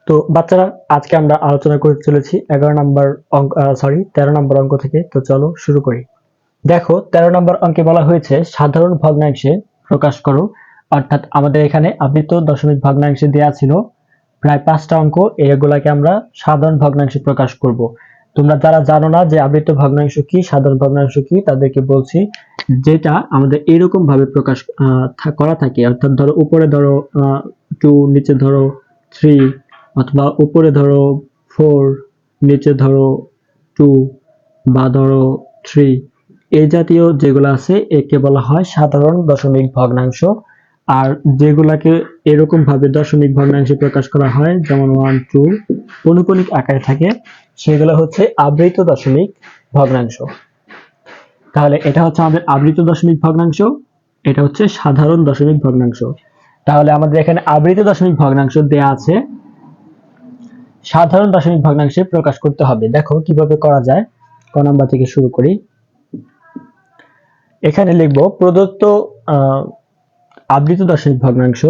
তো বাচ্চারা, আজকে আমরা আলোচনা করতে চলেছি 11 নম্বর অঙ্ক, 13 নম্বর অঙ্ক থেকে। তো চলো শুরু করি। দেখো 13 নম্বর অঙ্কে বলা হয়েছে সাধারণ ভগ্নাংশে প্রকাশ করো। অর্থাৎ আমাদের এখানে আবৃত দশমিক ভগ্নাংশে দেওয়া ছিল প্রায় 5টা অঙ্ক, এগুলাকে আমরা সাধারণ ভগ্নাংশে প্রকাশ করব। তোমরা যারা জানো না যে আবৃত ভগ্নাংশ কি, সাধারণ ভগ্নাংশ কি, তাদেরকে বলছি যেটা আমাদের এরকম ভাবে প্রকাশ করা থাকে। অর্থাৎ ধরো উপরে ধরো 2, নিচে ধরো 3, অথবা উপরে ধরো 4, নিচে ধরো 2 বা ধরো 3, এই জাতীয় যেগুলো আছে একে বলা হয় সাধারণ দশমিক ভগ্নাংশ। আর যেগুলাকে এরকম ভাবে দশমিক ভগ্নাংশে প্রকাশ করা হয়, যেমন 1, 2 পৌনঃপুনিক আকারে থাকে, সেগুলো হচ্ছে আবৃত দশমিক ভগ্নাংশ। তাহলে এটা হচ্ছে আমাদের আবৃত দশমিক ভগ্নাংশ, এটা হচ্ছে সাধারণ দশমিক ভগ্নাংশ। তাহলে আমাদের এখানে আবৃত দশমিক ভগ্নাংশ দেয়া আছে, সাধারণ দশমিক ভগ্নাংশে প্রকাশ করতে হবে। দেখো কিভাবে করা যায়। ক নাম্বার থেকে শুরু করি। এখানে লিখব প্রদত্ত আবৃত দশমিক ভগ্নাংশ,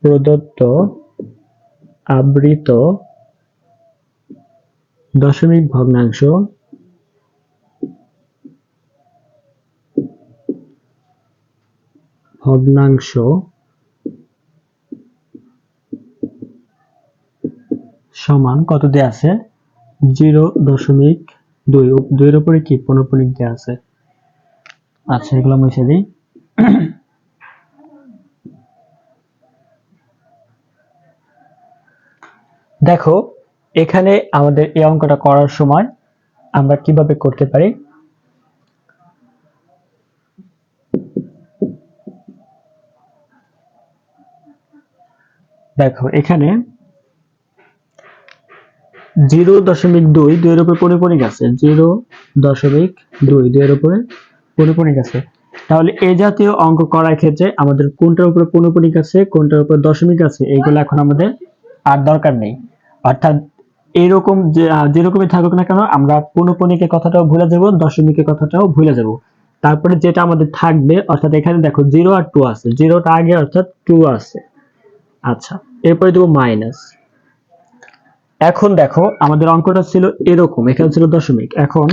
প্রদত্ত আবৃত দশমিক ভগ্নাংশ সমান কত দেয়া আছে? 0.2, 2 এর উপরে কি পৌনঃপুনিক দেয়া আছে। আচ্ছা, এগুলো মুছে দিই। দেখো এখানে আমাদের এই অঙ্কটা করার সময় আমরা কিভাবে করতে পারি। দেখো এখানে 0.2, 2 এর উপরে পৌনঃপুনিক আছে, 0.2, 2 এর উপরে পৌনঃপুনিক আছে। তাহলে এই জাতীয় অঙ্ক করার ক্ষেত্রে আমাদের কোনটার উপরে পৌনঃপুনিক আছে, কোনটার উপরে দশমিক আছে, এইগুলো এখন আমাদের আর দরকার নেই। অর্থাৎ এরকম যেরকমই থাকুক না কেন, আমরা পৌনঃপুনিকের কথাটাও ভুলে যাব, দশমিকের কথাটাও ভুলে যাব। তারপরে যেটা আমাদের থাকবে, অর্থাৎ এখানে দেখো 0 আর 2 আছে, 0টা আগে অর্থাৎ 2 আছে। আচ্ছা, এরপরে দেবো মাইনাস। এখন দেখো আমাদের অঙ্কটা ছিল এরকম, এখানে ছিল দশমিক। এখন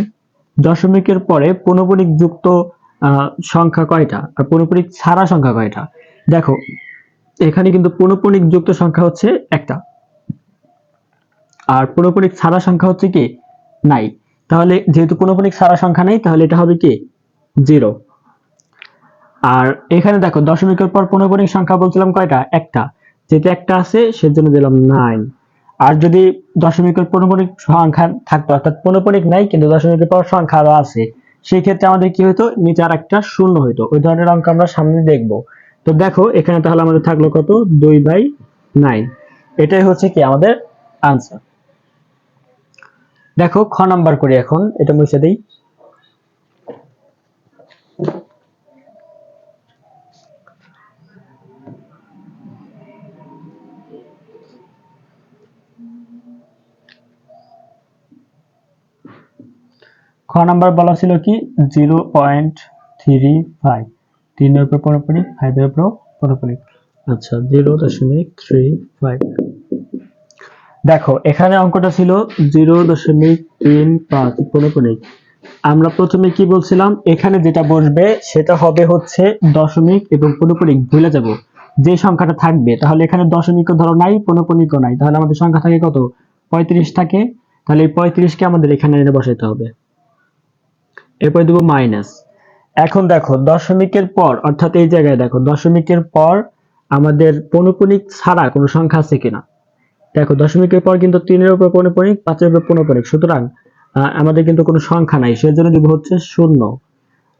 দশমিকের পরে পৌনঃপুনিক যুক্ত সংখ্যা কয়টা আর পৌনঃপুনিক ছাড়া সংখ্যা কয়টা। দেখো এখানে কিন্তু পৌনঃপুনিক যুক্ত সংখ্যা হচ্ছে একটা, আর পৌনঃপুনিক ছাড়া সংখ্যা হচ্ছে কি নাই। তাহলে যেহেতু পৌনঃপুনিক ছাড়া সংখ্যা নেই, তাহলে এটা হবে কি 0। আর এখানে দেখো দশমিকের পর পৌনঃপুনিক সংখ্যা বলছিলাম কয়টা? একটা। যেহেতু একটা আছে সেজন্য দিলাম 9। আর যদি দশমিকের পৌনঃপুনিক সংখ্যা থাকতো, অর্থাৎ পৌনঃপুনিক নাই কিন্তু দশমিকের পর সংখ্যা আরো আছে, সেই ক্ষেত্রে আমাদের কি হতো? নিচে আর একটা শূন্য হইতো। ওই ধরনের অঙ্ক আমরা সামনে দেখব। তো দেখো এখানে তাহলে আমাদের থাকলো কত? 2/9। এটাই হচ্ছে কি আমাদের আনসার। দেখো খ নাম্বার করি এখন, এটা মুছে দেই। খ নাম্বার বলা ছিল কি 0.35, 3 এর উপর পৌনঃপুনিক, 5 এর উপর পৌনঃপুনিক। আচ্ছা 0.35। দেখো এখানে অঙ্কটা ছিল 0.35 পৌনঃপুনিক। আমরা প্রথমে কি বলছিলাম, এখানে যেটা বসবে সেটা হবে হচ্ছে দশমিক এবং পৌনঃপুনিক ভুলে যাব, যে সংখ্যাটা থাকবে। তাহলে এখানে দশমিকও ধরো নাই, পৌনঃপুনিকও নাই, তাহলে আমাদের সংখ্যা থাকে কত? 35 থাকে। তাহলে এই 35কে আমাদের এখানে এনে বসাইতে হবে। এরপরে দেবো মাইনাস। এখন দেখো দশমিকের পর, অর্থাৎ এই জায়গায় দেখো দশমিকের পর আমাদের পৌনঃপুনিক ছাড়া কোনো সংখ্যা আছে কিনা। দেখো দশমিকের পর কিন্তু 3 এর উপর পৌনঃপুনিক, 5 এর উপর পৌনঃপুনিক, সুতরাং আমাদের কিন্তু কোনো সংখ্যা নাই, সেজন্য দিব হচ্ছে 0।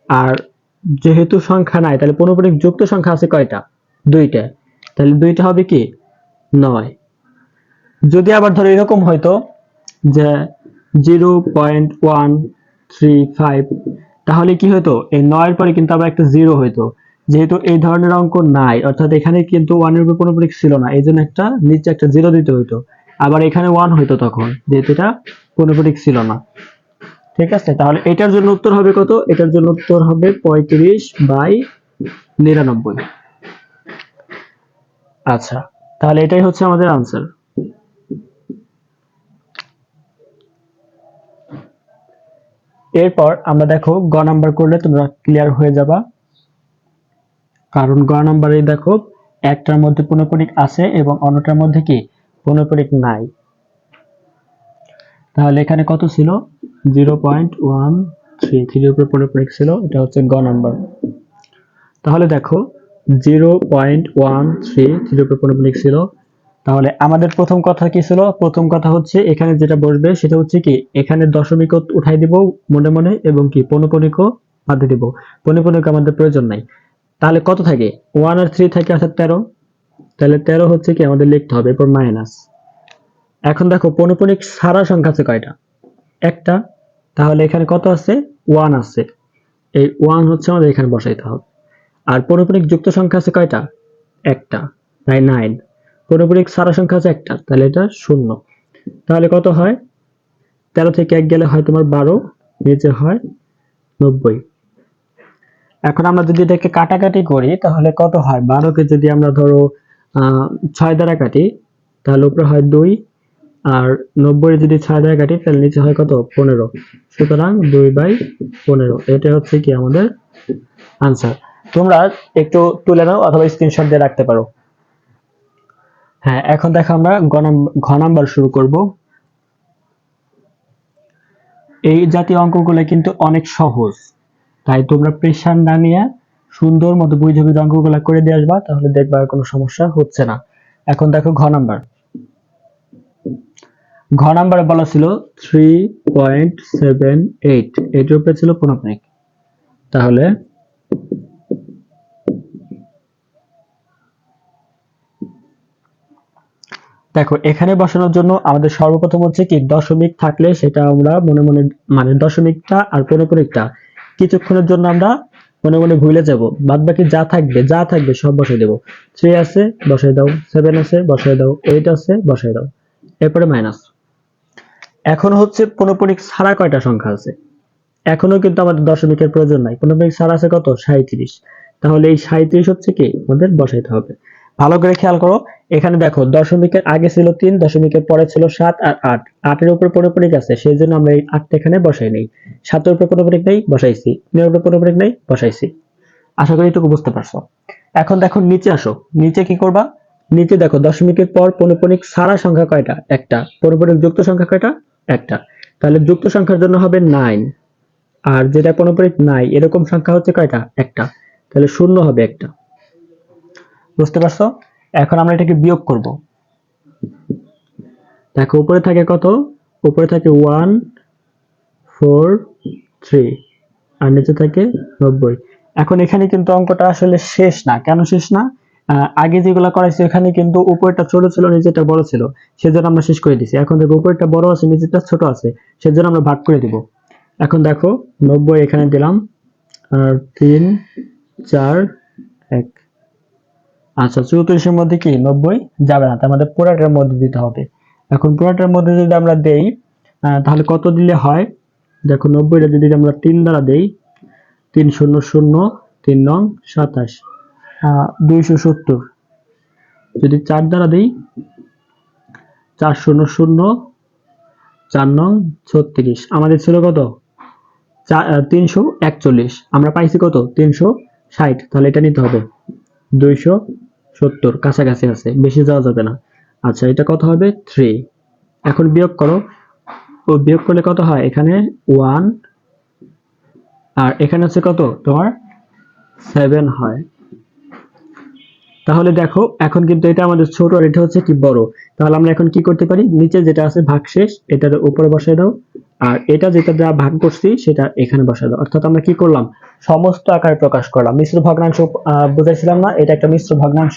আর যেহেতু সংখ্যা নাই, তাহলে পৌনঃপুনিক যুক্ত সংখ্যা আছে কয়টা? 2টা। তাহলে 2টা হবে কি 9। যদি আবার ধরো এরকম হয়তো যে 0.135, তাহলে কি হতো? এই 9 এর পরে কিন্তু আবার একটা 0 হইতো। যেহেতু এই ধরনের অঙ্ক নাই, অর্থাৎ এখানে কিন্তু 1 এর উপর পৌনঃপুনিক ছিল না, এই জন্য একটা নিচে একটা 0 দিতে হইতো। আবার এখানে 1 হইতো তখন, যেহেতু এটা পৌনঃপুনিক ছিল না। ঠিক আছে, তাহলে এটার জন্য উত্তর হবে কত? এটার জন্য উত্তর হবে 35/99। আচ্ছা, তাহলে এটাই হচ্ছে আমাদের আনসার। এরপর আমরা দেখো গ নাম্বার করলে তোমরা ক্লিয়ার হয়ে যাবা, কারণ গ নাম্বারে দেখো একটার মধ্যে পূর্ণপরিক আছে এবং অন্যটার মধ্যে কি পূর্ণপরিক নাই। তাহলে এখানে কত ছিল 0.13, 3 এর উপর পূর্ণপরিক ছিল, এটা হচ্ছে গ নাম্বার। তাহলে দেখো 0.13 3 এর উপর পূর্ণপরিক ছিল। তাহলে আমাদের প্রথম কথা কি ছিল? প্রথম কথা হচ্ছে এখানে যেটা বসবে সেটা হচ্ছে কি এখানে দশমিক উঠাই দিব মনে মনে এবং কি পৌনঃপুনিকও বাদ দিব। পৌনঃপুনিক আমাদের প্রয়োজন নাই। তাহলে কত থাকে 1 আর 3 থাকে অর্থাৎ 13। তাহলে 13 হচ্ছে কি আমাদের লিখতে হবে, এরপর মাইনাস। এখন দেখো পৌনঃপুনিক সারা সংখ্যা আছে কয়টা? একটা। তাহলে এখানে কত আছে 1 আছে, এই 1 হচ্ছে আমাদের এখানে বসাইতে হবে। আর পৌনঃপুনিক যুক্ত সংখ্যা আছে কয়টা? একটা, তাই 9। পৌনঃপুনিক সারা সংখ্যা আছে একটা, তাহলে এটা 0। তাহলে কত হয় 13 থেকে 1 গেলে হয় তোমার 12, নিচে হয় 90। এখন আমরা যদি এটাকে কাটাকাটি করি তাহলে কত হয় 12 কে যদি আমরা ধরো 6 দ্বারা কাটি তাহলে উপরে হয় 2, আর 90 যদি 6 দ্বারা কাটি তাহলে নিচে হয় কত 15। সুতরাং 2/15 এটা হচ্ছে কি আমাদের আনসার। তোমরা একটু তুলে নাও অথবা স্ক্রিনশট দিয়ে রাখতে পারো। হ্যাঁ, এখন দেখো আমরা ঘ নাম্বার শুরু করব। এই জাতীয় অঙ্কগুলো কিন্তু অনেক সহজ, তাই তোমরা প্রেশার না নিয়ে সুন্দর মতো বুঝে বুঝে অঙ্কগুলো করে দিয়ে আসবা, তাহলে দেখবা আর কোনো সমস্যা হচ্ছে না। এখন দেখো ঘ নাম্বার। ঘ নাম্বারে বলা ছিল 3.78, এটার উপরে ছিল পূর্ণপরিক। তাহলে দেখো এখানে বসানোর জন্য আমাদের সর্বপ্রথম হচ্ছে কি দশমিক থাকলে সেটা আমরা মনে মনে মানে দশমিকটা আর পূর্ণপরিকটা কিছুক্ষণের জন্য আমরা মনে মনে ভুলে যাব, বাদ বাকি যা থাকবে সব বসাই দেবো। 3 আছে বসাই দাও, 7 আছে বসাই দাও, 8 আছে বসাই দাও, এরপরে মাইনাস। এখন হচ্ছে পূর্ণপরিক ছাড়া কয়টা সংখ্যা আছে? এখনো কিন্তু আমাদের দশমিকের প্রয়োজন নাই, পূর্ণপরিক ছাড়া আছে কত 37। তাহলে এই 37 হচ্ছে কি আমাদের বসাইতে হবে। ভালো করে খেয়াল করো, এখানে দেখো দশমিকের আগে ছিল 3, দশমিকের পরে ছিল 7 আর 8, 8 এর উপর পূর্ণপরিক আছে সেই জন্য আমরা এই 8টা এখানে বসাই নেই। 7 এর উপর পূর্ণপরিক নেই বসাইছি, 3 এর উপর পূর্ণপরিক নেই বসাইছি। আশা করি এটুকু বুঝতে পারছো। এখন দেখো নিচে আসো, নিচে কি করবা? নিচে দেখো দশমিকের পর পৌনঃপুনিক ছাড়া সংখ্যা কয়টা? একটা। পৌনঃপুনিক যুক্ত সংখ্যা কয়টা? একটা। তাহলে যুক্ত সংখ্যার জন্য হবে 9, আর যেটা পৌনঃপুনিক নাই এরকম সংখ্যা হচ্ছে কয়টা? একটা। তাহলে শূন্য হবে একটা। বুঝতে পারছো? এখন আমরা এটাকে বিয়োগ করব। দেখো উপরে থাকে কত? উপরে থাকে 1 4 3 আর নিচে থাকে 90। এখন এখানে কিন্তু অঙ্কটা আসলে শেষ না। কেন শেষ না? আগে যেগুলো করাইছি এখানে কিন্তু উপরেরটা ছোট ছিল নিচেরটা বড় ছিল, সেজন্য আমরা শেষ করে দিছি। এখন দেখো উপরেরটা বড় আছে নিচেরটা ছোট আছে, সেজন্য আমরা ভাগ করে দিব। এখন দেখো 90 এখানে দিলাম, আর 3 4 1। আচ্ছা 34 এর মধ্যে কি 90 যাবে না, তার মধ্যে পুরাটার মধ্যে দিতে হবে। এখন পুরাটার মধ্যে যদি আমরা দেই তাহলে কত দিলে হয়? দেখো 90টা যদি আমরা 3 দ্বারা দেই, 3 0 0 3 নং 27, 270। যদি 4 দ্বারা দেই 4 0 0 4 নং 36, আমাদের ছিল কত 341, আমরা পাইছি কত 360, তাহলে এটা নিতে হবে 270, কাছাকাছি আছে, বেশি যাওয়া যাবে না। আচ্ছা এটা কত হবে 3। এখন বিয়োগ করো, ও বিয়োগ করলে কত হয়? এখানে 1 আর এখানে আছে কত তোমার 7 হয়। তাহলে দেখো এখন কিন্তু এটা আমাদের ছোট আর এটা হচ্ছে কি বড়। তাহলে আমরা এখন কি করতে পারি? নিচে যেটা আছে ভাগশেষ এটার উপরে বসাই দাও, আর এটা যেটা যা ভাগ করছি সেটা এখানে বসাই দাও। অর্থাৎ আমরা কি করলাম? সমস্ত আকারে প্রকাশ করলাম। মিশ্র ভগ্নাংশ বুঝাইছিলাম না, এটা একটা মিশ্র ভগ্নাংশ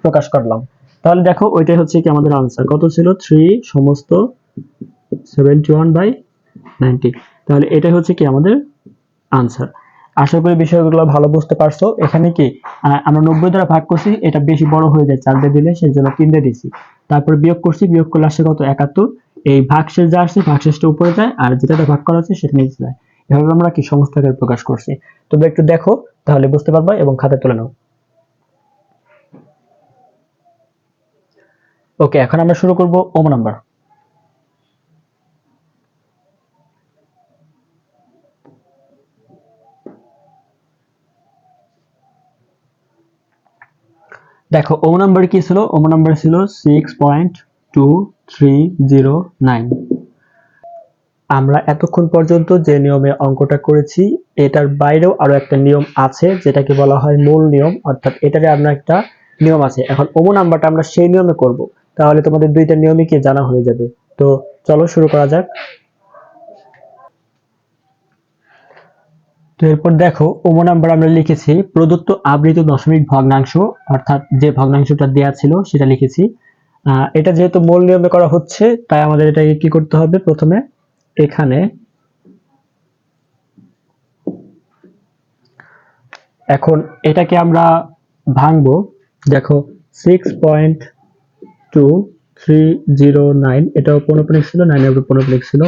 প্রকাশ করলাম। তাহলে দেখো ওইটাই হচ্ছে কি আমাদের আনসার। কত ছিল 3 সমস্ত 71/90। তাহলে এটাই হচ্ছে কি আমাদের আনসার। আশা করি বিষয়গুলো ভালো বুঝতে পারছো। এখানে কি আমরা 90 দ্বারা ভাগ করছি, এটা বেশি বড় হয়ে যায় 4 দিয়ে দিলে, সেই জন্য 3 দিয়ে দিছি। তারপর বিয়োগ করছি, বিয়োগ করলে আসছে কত 71। এই ভাগশেষ যা আসছে ভাগশেষটা উপরে যায় আর যেটা ভাগ করা আছে সেটা নিচে যায়। এভাবে আমরা কি সমস্ত আকারে প্রকাশ করছি। তবে একটু দেখো তাহলে বুঝতে পারবা এবং খাতায় তুলে নাও। ওকে, এখন আমরা শুরু করব ওম নাম্বার। দেখো ওম নাম্বার কি ছিল? ওম নাম্বার ছিল 6.2309। আমরা এতক্ষণ পর্যন্ত যে নিয়মে অঙ্কটা করেছি এটার বাইরেও আরো একটা নিয়ম আছে যেটাকে বলা হয় মূল নিয়ম, অর্থাৎ এটারে আমরা একটা নিয়ম আছে। এখন ওম নাম্বারটা আমরা সেই নিয়মে করব, তাহলে তোমাদের দুইটা নিয়মই কি জানা হয়ে যাবে। তো চলো শুরু করা যাক। তো এরপর দেখো ওম নাম্বার আমরা লিখেছি প্রদত্ত আবৃত দশমিক ভগ্নাংশ, অর্থাৎ যে ভগ্নাংশটা দেয়া ছিল সেটা লিখেছি। এটা যেহেতু মূল নিয়মে করা হচ্ছে তাই আমাদের এটাকে কি করতে হবে, প্রথমে এখানে এখন এটাকে আমরা ভাঙবো। দেখো 6.2309 এটাও পৌনঃপুনিক ছিল, 9 এর উপর পৌনঃপুনিক ছিল।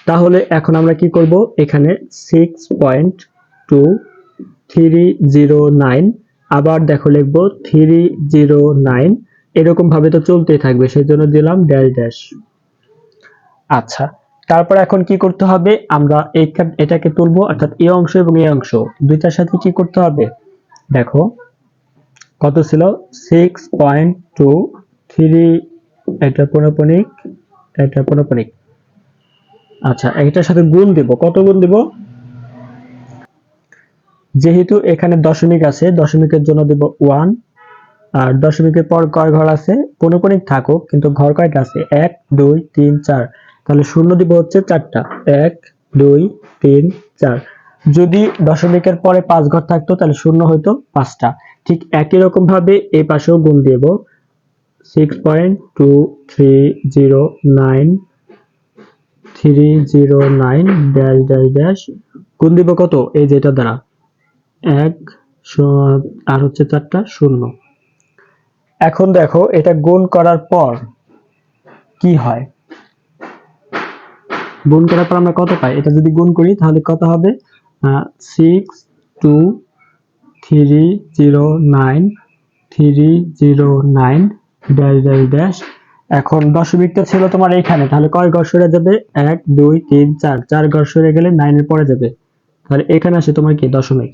তাহলে এখন আমরা কি করব, এখানে 6.2309 আবার দেখো লিখবো 309, এরকম ভাবে তো চলতেই থাকবে, সেই জন্য দিলাম ড্যাশ ড্যাশ। আচ্ছা, তারপর এখন কি করতে হবে, আমরা এটাকে তুলবো, অর্থাৎ এই অংশ এবং এই অংশ দুইটার সাথে কি করতে হবে। দেখো কত ছিল 6.23, এটা পৌনঃপুনিক, এটা পৌনঃপুনিক। আচ্ছা, এটার সাথে গুণ দিব, কত গুণ দিব, যেহেতু এখানে দশমিক আছে দশমিকের জন্য দিব 1, আর দশমিকের পর কয় ঘর আছে, পৌনঃপুনিক থাকুক কিন্তু ঘর কয়টা আছে, 1 2 3 4, তাহলে শূন্য দিব হচ্ছে 4টা, 1 2 3 4। যদি দশমিকের পরে 5 ঘর থাকতো তাহলে শূন্য হইতো 5টা। ঠিক একই রকম ভাবে এই পাশেও গুণ দেব 6.2309 309 ড্যাশ ড্যাশ ড্যাশ, গুণ দিব কত, এই যে এটা দ্বারা 1 আর হচ্ছে 4টা শূন্য। এখন দেখো এটা গুণ করার পর কি হয়, গুণ করার পর আমরা কত পাই, এটা যদি গুণ করি তাহলে কত হবে, 62309 309 ড্যাশ ড্যাশ ড্যাশ। এখন দশমিকটা ছিল তোমার এইখানে, তাহলে কয় ঘর সরে যাবে, 1 2 3 4, 4 ঘর সরে গেলে 9 এর পরে যাবে, তাহলে এখানে আসে তোমার কি দশমিক।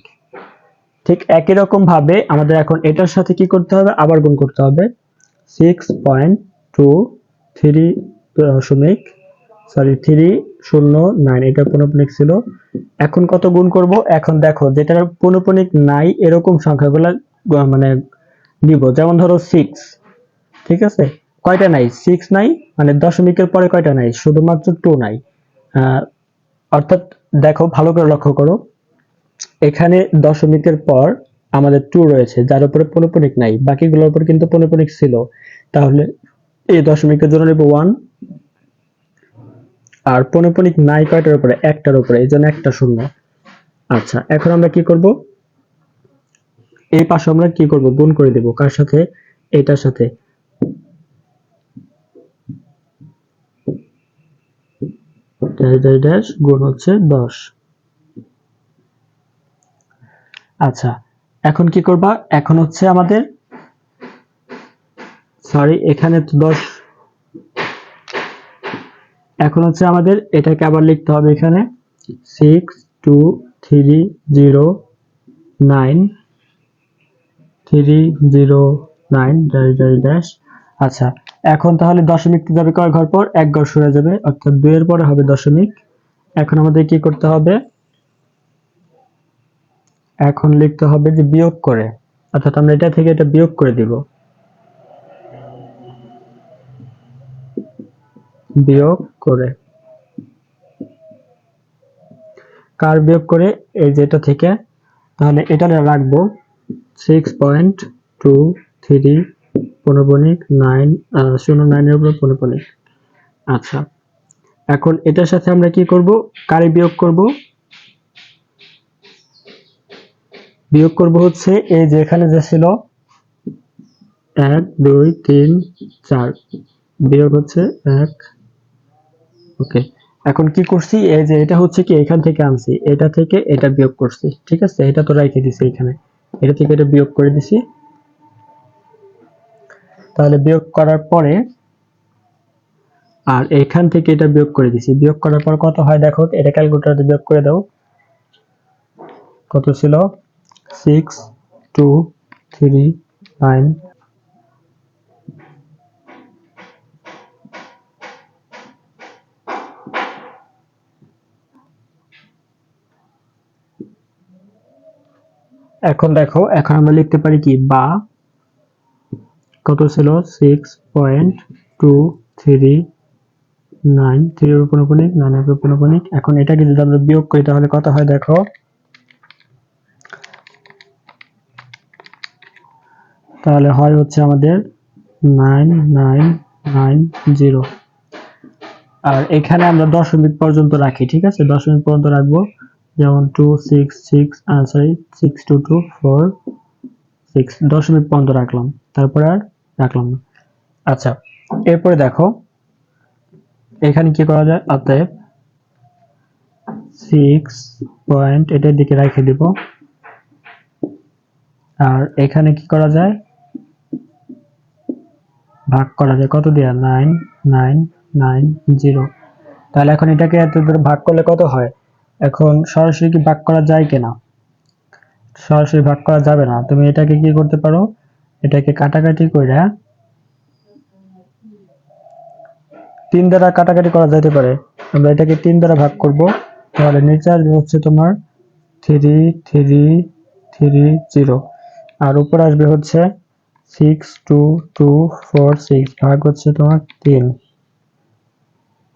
ঠিক একই রকম ভাবে আমাদের এখন এটার সাথে কি করতে হবে, আবার গুণ করতে হবে 309, এটা পৌনঃপুনিক ছিল। এখন কত গুণ করব, এখন দেখো যেটার পৌনঃপুনিক নাই এরকম সংখ্যাগুলো মানে নিব, যেমন ধরো 6, ঠিক আছে, কয়টা নাই, 6 নাই, মানে দশমিকের পরে কয়টা নাই, শুধুমাত্র 2 নাই। অর্থাৎ দেখো ভালো করে লক্ষ্য করো, এখানে দশমিকের পর আমাদের 2 রয়েছে যার উপরে পৌনঃপুনিক নাই, বাকিগুলোর উপর কিন্তু পৌনঃপুনিক ছিল, তাহলে এই দশমিকের জন্য নেব 1, আর পৌনঃপুনিক নাই কয়টার উপরে, একটার উপরে, এই জন্য একটা শূন্য। আচ্ছা, এখন আমরা কি করব, এই পাশে আমরা কি করব, গুণ করে দেব, কার সাথে, এটার সাথে, ড্যাশ ড্যাশ ড্যাশ গুণ হচ্ছে 10। আচ্ছা, এখন কি করবা, এখন হচ্ছে আমাদের এখানে তো 10, এখন হচ্ছে আমাদের এটাকে আবার লিখতে হবে এখানে 62309 309 ড্যাশ ড্যাশ ড্যাশ। আচ্ছা, এখন তাহলে দশমিক যাবে কয় ঘর পর, 1 ঘর সরে যাবে, অর্থাৎ 2 এর পরে হবে দশমিক। এখন আমাদের কি করতে হবে, এখন লিখতে হবে যে বিয়োগ করে, অর্থাৎ আমরা এটা থেকে এটা বিয়োগ করে দিব, বিয়োগ করে, কার বিয়োগ করে, এই যেটা থেকে, তাহলে এটা রাখবো 6.23 পৌনঃপুনিক 9 09 এর উপর পৌনঃপুনিক। আচ্ছা, এখন এটার সাথে আমরা কি করব, কারে বিয়োগ করব, বিয়োগ করব হচ্ছে এই যে এখানে যে ছিল 1 2 3 4, বিয়োগ হচ্ছে 1। ওকে, এখন কি করছি, এই যে এটা হচ্ছে কি এখান থেকে আনছি, এটা থেকে এটা বিয়োগ করছি, ঠিক আছে, এটা তো রেখে দিছি এখানে, এটা থেকে এটা বিয়োগ করে দিছি। তাহলে বিয়োগ করার পরে আর এখান থেকে এটা বিয়োগ করে দিছি, বিয়োগ করার পর কত হয় দেখো, এটা ক্যালকুলেটরে বিয়োগ করে দাও। কত ছিল 6239। এখন দেখো, এখন আমরা লিখতে পারি কি, বা কত ছিল 6.239, 3 এর উপর উপনিক 9 এর উপর উপনিক। এখন এটাকে যদি আমরা বিয়োগ করি তাহলে কত হয় দেখো, তাহলে হয় হচ্ছে আমাদের 9990। আর এখানে আমরা দশমিক পর্যন্ত রাখি, ঠিক আছে, দশমিক পর্যন্ত রাখবো, যেমন 266 দশমিক পর্যন্ত রাখলাম, তারপরে আর রাখলাম না। আচ্ছা, এরপরে দেখো এখানে কি করা যায়, অতএব 6 পয়েন্ট এটার দিকে রেখে দিব। আর এখানে কি করা যায়, ভাগ করা যায় কত দিয়া, 9990। তাহলে এখন এটাকে এত ধরে ভাগ করলে কত হয়, এখন সরাসরি কি ভাগ করা যায় কিনা, সরাসরি ভাগ করা যাবে না। তুমি এটাকে কি করতে পারো, এটাকে কাটাকাটি করে 3 দ্বারা কাটাকাটি করা যেতে পারে। আমরা এটাকে 3 দ্বারা ভাগ করব, তাহলে নিচে আসবে হচ্ছে তোমার 3330, আর উপরে আসবে হচ্ছে 62246 ভাগ হচ্ছে তোমার 3,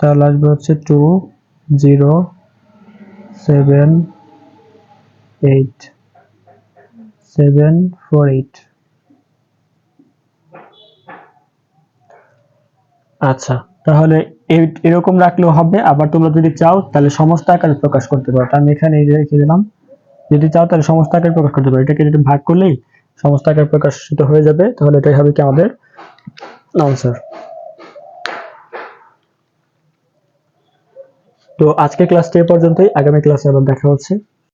তাহলে আসবে হচ্ছে 2078748। আচ্ছা, তাহলে এরকম রাখলেও হবে। আবার তোমরা যদি চাও তাহলে সমস্ত আকারে প্রকাশ করতে পারো, আমি এখানে এই যে রেখে দিলাম। যদি চাও তাহলে সমস্ত আকারে প্রকাশ করতে পারো, এটাকে যদি ভাগ করলেই সমস্ত আকারে প্রকাশিত হয়ে যাবে। তাহলে এটাই হবে কি আমাদের আনসার। তো আজকের ক্লাসটি এ পর্যন্তই, আগামী ক্লাসে আবার দেখা হচ্ছে।